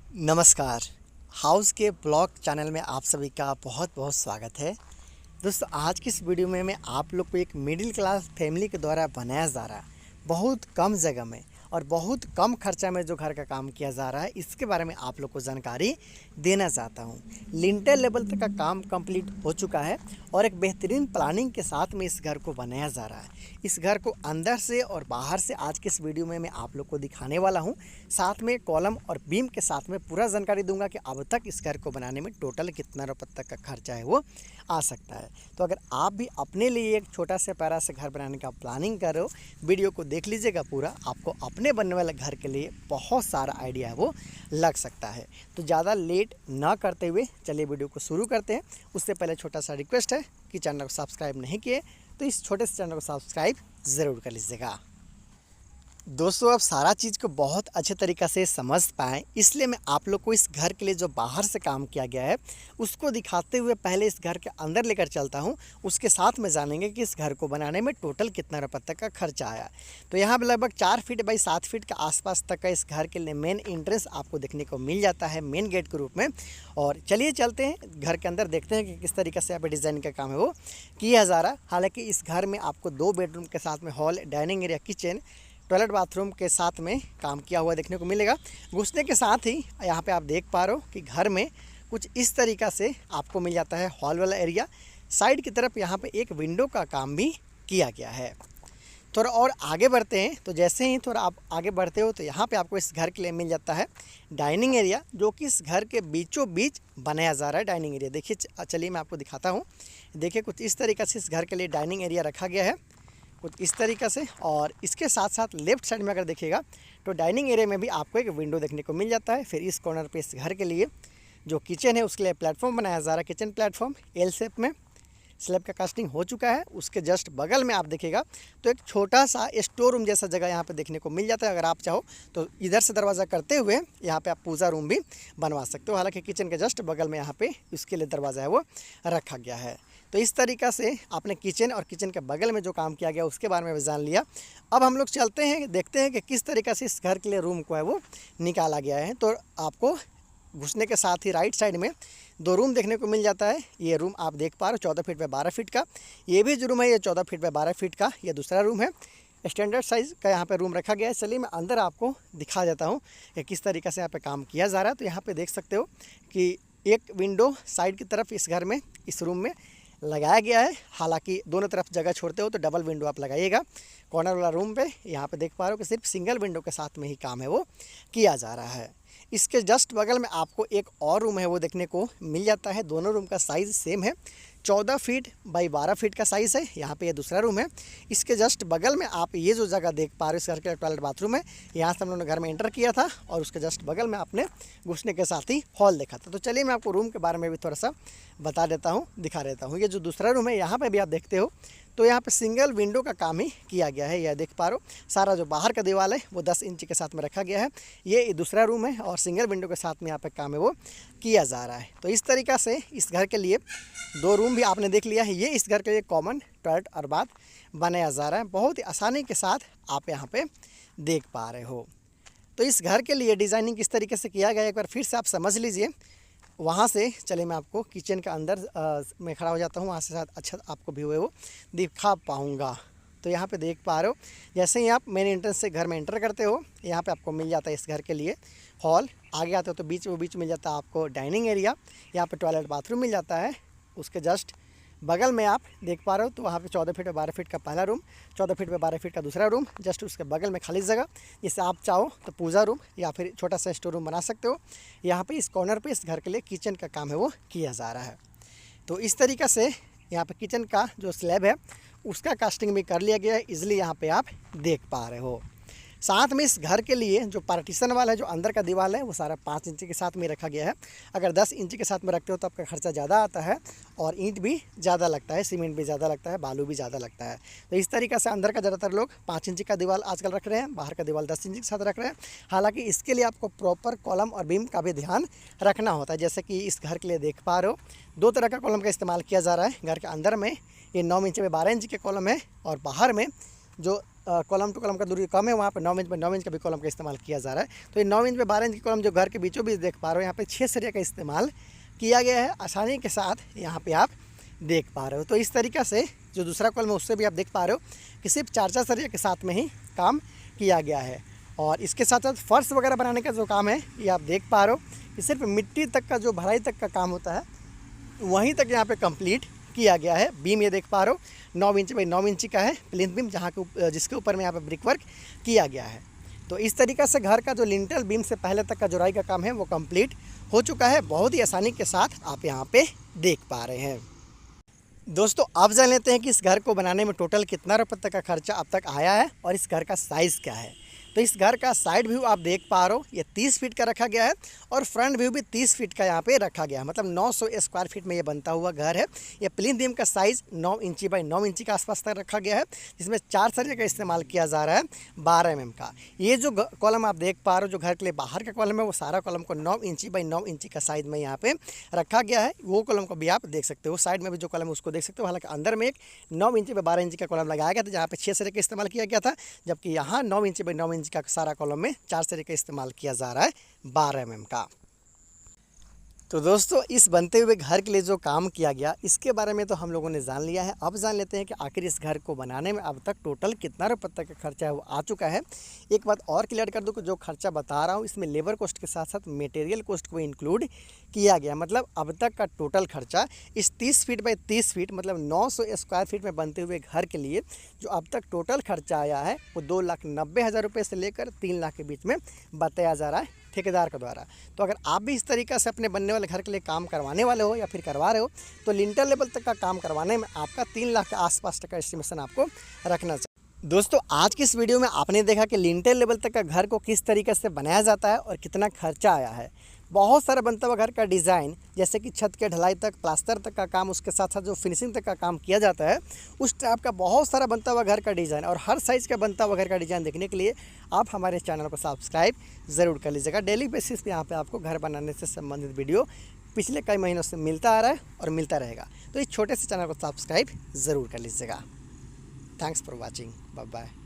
नमस्कार। हाउस के blog channel में आप सभी का बहुत बहुत स्वागत है। दोस्तों, आज की इस वीडियो में मैं आप लोग को एक मिडिल क्लास फैमिली के द्वारा बनाया जा रहा है बहुत कम जगह में और बहुत कम खर्चा में जो घर का काम किया जा रहा है, इसके बारे में आप लोग को जानकारी देना चाहता हूँ। लिंटर लेवल तक का काम कंप्लीट हो चुका है और एक बेहतरीन प्लानिंग के साथ में इस घर को बनाया जा रहा है। इस घर को अंदर से और बाहर से आज के इस वीडियो में मैं आप लोग को दिखाने वाला हूँ। साथ में कॉलम और बीम के साथ में पूरा जानकारी दूंगा कि अब तक इस घर को बनाने में टोटल कितना रुपये तक का खर्चा है वो आ सकता है। तो अगर आप भी अपने लिए एक छोटा सा प्यारा से घर बनाने का प्लानिंग कर रहे हो, वीडियो को देख लीजिएगा पूरा। आपको अपने बनने वाले घर के लिए बहुत सारा आइडिया है वो लग सकता है। तो ज़्यादा लेट ना करते हुए चलिए वीडियो को शुरू करते हैं। उससे पहले छोटा सा रिक्वेस्ट है कि चैनल को सब्सक्राइब नहीं किए तो इस छोटे से चैनल को सब्सक्राइब ज़रूर कर लीजिएगा। दोस्तों, अब सारा चीज़ को बहुत अच्छे तरीक़े से समझ पाएँ, इसलिए मैं आप लोग को इस घर के लिए जो बाहर से काम किया गया है उसको दिखाते हुए पहले इस घर के अंदर लेकर चलता हूँ। उसके साथ में जानेंगे कि इस घर को बनाने में टोटल कितना रुपये तक का खर्चा आया। तो यहाँ पर लगभग 4 फीट बाई 7 फीट के आसपास तक का इस घर के लिए मेन एंट्रेंस आपको देखने को मिल जाता है मेन गेट के रूप में। और चलिए चलते हैं घर के अंदर, देखते हैं कि किस तरीके से यहाँ पर डिज़ाइन का काम है वो किया जा रहा है। हालाँकि इस घर में आपको 2 बेडरूम के साथ में hall, dining area, kitchen, toilet, bathroom के साथ में काम किया हुआ देखने को मिलेगा। घुसने के साथ ही यहाँ पे आप देख पा रहे हो कि घर में कुछ इस तरीक़ा से आपको मिल जाता है हॉल वाला एरिया। साइड की तरफ यहाँ पे एक विंडो का काम भी किया गया है। थोड़ा और आगे बढ़ते हैं तो जैसे ही थोड़ा आप आगे बढ़ते हो तो यहाँ पे आपको इस घर के लिए मिल जाता है डाइनिंग एरिया, जो कि इस घर के बीचों बीच बनाया जा रहा है डाइनिंग एरिया। देखिए, चलिए मैं आपको दिखाता हूँ। देखिए, कुछ इस तरीक़े से इस घर के लिए डाइनिंग एरिया रखा गया है, कुछ इस तरीक़े से। और इसके साथ साथ लेफ़्ट साइड में अगर देखिएगा तो डाइनिंग एरिया में भी आपको एक विंडो देखने को मिल जाता है। फिर इस कॉर्नर पे इस घर के लिए जो किचन है उसके लिए प्लेटफॉर्म बनाया जा रहा है। किचन प्लेटफॉर्म एल शेप में, स्लैब का कास्टिंग हो चुका है। उसके जस्ट बगल में आप देखिएगा तो एक छोटा सा स्टोर रूम जैसा जगह यहाँ पे देखने को मिल जाता है। अगर आप चाहो तो इधर से दरवाज़ा करते हुए यहाँ पे आप पूजा रूम भी बनवा सकते हो। हालांकि किचन के जस्ट बगल में यहाँ पे इसके लिए दरवाज़ा है वो रखा गया है। तो इस तरीक़ा से आपने किचन और किचन के बगल में जो काम किया गया उसके बारे में भी जान लिया। अब हम लोग चलते हैं, देखते हैं कि किस तरीक़े से इस घर के लिए रूम को है वो निकाला गया है। तो आपको घुसने के साथ ही राइट साइड में 2 रूम देखने को मिल जाता है। ये रूम आप देख पा रहे हो 14 फीट बाय 12 फीट का। ये भी जो रूम है ये 14 फीट बाय 12 फीट का ये दूसरा रूम है। स्टैंडर्ड साइज़ का यहाँ पे रूम रखा गया है। चलिए मैं अंदर आपको दिखा देता हूँ कि किस तरीक़े से यहाँ पे काम किया जा रहा है। तो यहाँ पे देख सकते हो कि एक विंडो साइड की तरफ इस घर में, इस रूम में लगाया गया है। हालांकि दोनों तरफ जगह छोड़ते हो तो डबल विंडो आप लगाइएगा। कॉर्नर वाला रूम पे यहाँ पे देख पा रहे हो कि सिर्फ सिंगल विंडो के साथ में ही काम है वो किया जा रहा है। इसके जस्ट बगल में आपको एक और रूम है वो देखने को मिल जाता है। दोनों रूम का साइज़ सेम है, 14 फीट बाई 12 फीट का साइज़ है। यहाँ पे ये दूसरा रूम है। इसके जस्ट बगल में आप ये जो जगह देख पा रहे हो इस घर के टॉयलेट बाथरूम है। यहाँ से हम लोगों ने घर में एंटर किया था और उसके जस्ट बगल में आपने घुसने के साथ ही हॉल देखा था। तो चलिए मैं आपको रूम के बारे में भी थोड़ा सा बता देता हूँ, दिखा देता हूँ। ये जो दूसरा रूम है यहाँ पर भी आप देखते हो तो यहाँ पे सिंगल विंडो का काम ही किया गया है। यह देख पा रहे हो सारा जो बाहर का दीवार है वो 10 इंच के साथ में रखा गया है। ये दूसरा रूम है और सिंगल विंडो के साथ में यहाँ पे काम है वो किया जा रहा है। तो इस तरीक़ा से इस घर के लिए 2 रूम भी आपने देख लिया है। ये इस घर के लिए कॉमन टॉयलेट और बाथ बनाया जा रहा है। बहुत ही आसानी के साथ आप यहाँ पर देख पा रहे हो। तो इस घर के लिए डिज़ाइनिंग किस तरीके से किया गया एक बार फिर से आप समझ लीजिए। वहाँ से चले मैं आपको किचन के अंदर मैं खड़ा हो जाता हूँ, वहाँ से साथ अच्छा आपको व्यू है वो दिखा पाऊँगा। तो यहाँ पे देख पा रहे हो जैसे ही आप मेन एंट्रेंस से घर में एंटर करते हो यहाँ पे आपको मिल जाता है इस घर के लिए हॉल। आगे आते हो तो बीच मिल जाता है आपको डाइनिंग एरिया। यहाँ पे टॉयलेट बाथरूम मिल जाता है। उसके जस्ट बगल में आप देख पा रहे हो तो वहाँ पे 14 फीट बाय 12 फीट का पहला रूम, 14 फीट बाय 12 फीट का दूसरा रूम। जस्ट उसके बगल में खाली जगह, जिससे आप चाहो तो पूजा रूम या फिर छोटा सा स्टोर रूम बना सकते हो। यहाँ पे इस कॉर्नर पे इस घर के लिए किचन का काम है वो किया जा रहा है। तो इस तरीक़े से यहाँ पे किचन का जो स्लैब है उसका कास्टिंग भी कर लिया गया है, इजली यहाँ पे आप देख पा रहे हो। साथ में इस घर के लिए जो पार्टीशन वाला है, जो अंदर का दीवार है वो सारा 5 इंच के साथ में रखा गया है। अगर 10 इंच के साथ में रखते हो तो आपका खर्चा ज़्यादा आता है और ईंट भी ज़्यादा लगता है, सीमेंट भी ज़्यादा लगता है, बालू भी ज़्यादा लगता है। तो इस तरीक़े से अंदर का ज़्यादातर लोग 5 इंच का दीवार आजकल रख रहे हैं, बाहर का दीवार 10 इंच के साथ रख रहे हैं। हालाँकि इसके लिए आपको प्रॉपर कॉलम और बीम का भी ध्यान रखना होता है। जैसे कि इस घर के लिए देख पा रहे हो 2 तरह का कॉलम का इस्तेमाल किया जा रहा है। घर के अंदर में ये 9 इंच में 12 इंच के कॉलम है और बाहर में जो कॉलम टू कॉलम का दूरी कम है वहाँ पे 9 इंच बाई 9 इंच का भी कॉलम का इस्तेमाल किया जा रहा है। तो ये 9 इंच बाई 12 इंच की कॉलम जो घर के बीचों बीच देख पा रहे हो, यहाँ पे 6 सरिया का इस्तेमाल किया गया है, आसानी के साथ यहाँ पे आप देख पा रहे हो। तो इस तरीक़ा से जो दूसरा कॉलम है उससे भी आप देख पा रहे हो कि सिर्फ 4 सरिया के साथ में ही काम किया गया है। और इसके साथ साथ फर्श वगैरह बनाने का जो काम है ये आप देख पा रहे हो कि सिर्फ मिट्टी तक का जो भराई तक का काम होता है वहीं तक यहाँ पे कंप्लीट किया गया है। बीम ये देख पा रहे हो 9 इंच बाई 9 इंच का है प्लिंथ बीम, जहाँ के जिसके ऊपर में यहाँ पे ब्रिक वर्क किया गया है। तो इस तरीक़े से घर का जो लिंटल बीम से पहले तक का जुड़ाई का काम है वो कंप्लीट हो चुका है। बहुत ही आसानी के साथ आप यहाँ पे देख पा रहे हैं। दोस्तों अब जान लेते हैं कि इस घर को बनाने में टोटल कितना रुपये तक का खर्चा अब तक आया है और इस घर का साइज़ क्या है। तो इस घर का साइड व्यू आप देख पा रहे हो, ये 30 फीट का रखा गया है और फ्रंट व्यू भी 30 फीट का यहाँ पे रखा गया है, मतलब 900 स्क्वायर फीट में ये बनता हुआ घर है। ये प्लिंथ बीम का साइज़ 9 इंची बाई 9 इंची के आसपास तक रखा गया है, जिसमें 4 सरिया का इस्तेमाल किया जा रहा है 12 mm का। ये जो कॉलम आप देख पा रहे हो जो घर के लिए बाहर का कॉलम है वो सारा कॉलम को 9 इंची बाई 9 इंची का साइज़ में यहाँ पे रखा गया है। वो कॉलम को भी आप देख सकते हो, साइड में भी जो कॉलम है उसको देख सकते हो। हालांकि अंदर में एक 9 इंची बाई 12 इंची का कॉलम लगाया गया था जहाँ पे 6 सरिया का इस्तेमाल किया गया था, जबकि यहाँ 9 इंची बाई 9 इंच का सारा कॉलम में 4 सरिया का इस्तेमाल किया जा रहा है 12 mm का। तो दोस्तों इस बनते हुए घर के लिए जो काम किया गया इसके बारे में तो हम लोगों ने जान लिया है। अब जान लेते हैं कि आखिर इस घर को बनाने में अब तक टोटल कितना रुपये तक का खर्चा है वो आ चुका है। एक बात और क्लियर कर दूं कि जो खर्चा बता रहा हूँ इसमें लेबर कॉस्ट के साथ साथ मटेरियल कॉस्ट को इंक्लूड किया गया। मतलब अब तक का टोटल खर्चा इस 30 फीट बाई 30 फीट मतलब 900 स्क्वायर फीट में बनते हुए घर के लिए जो अब तक टोटल खर्चा आया है वो 2,90,000 रुपये से लेकर 3 लाख के बीच में बताया जा रहा है ठेकेदार के द्वारा। तो अगर आप भी इस तरीक़े से अपने बनने वाले घर के लिए काम करवाने वाले हो या फिर करवा रहे हो तो लिंटर लेवल तक का काम करवाने में आपका 3 लाख के आसपास तक का एस्टिमेशन आपको रखना चाहिए। दोस्तों आज की इस वीडियो में आपने देखा कि लिंटर लेवल तक का घर को किस तरीके से बनाया जाता है और कितना खर्चा आया है। बहुत सारा बनता हुआ घर का डिज़ाइन जैसे कि छत के ढलाई तक, प्लास्टर तक का काम, उसके साथ साथ जो फिनिशिंग तक का काम किया जाता है उस टाइप का बहुत सारा बनता हुआ घर का डिज़ाइन और हर साइज़ का बनता हुआ घर का डिज़ाइन देखने के लिए आप हमारे चैनल को सब्सक्राइब ज़रूर कर लीजिएगा। डेली बेसिस पे यहाँ पे आपको घर बनाने से संबंधित वीडियो पिछले कई महीनों से मिलता आ रहा है और मिलता रहेगा। तो इस छोटे से चैनल को सब्सक्राइब ज़रूर कर लीजिएगा। Thanks for watching, bye bye.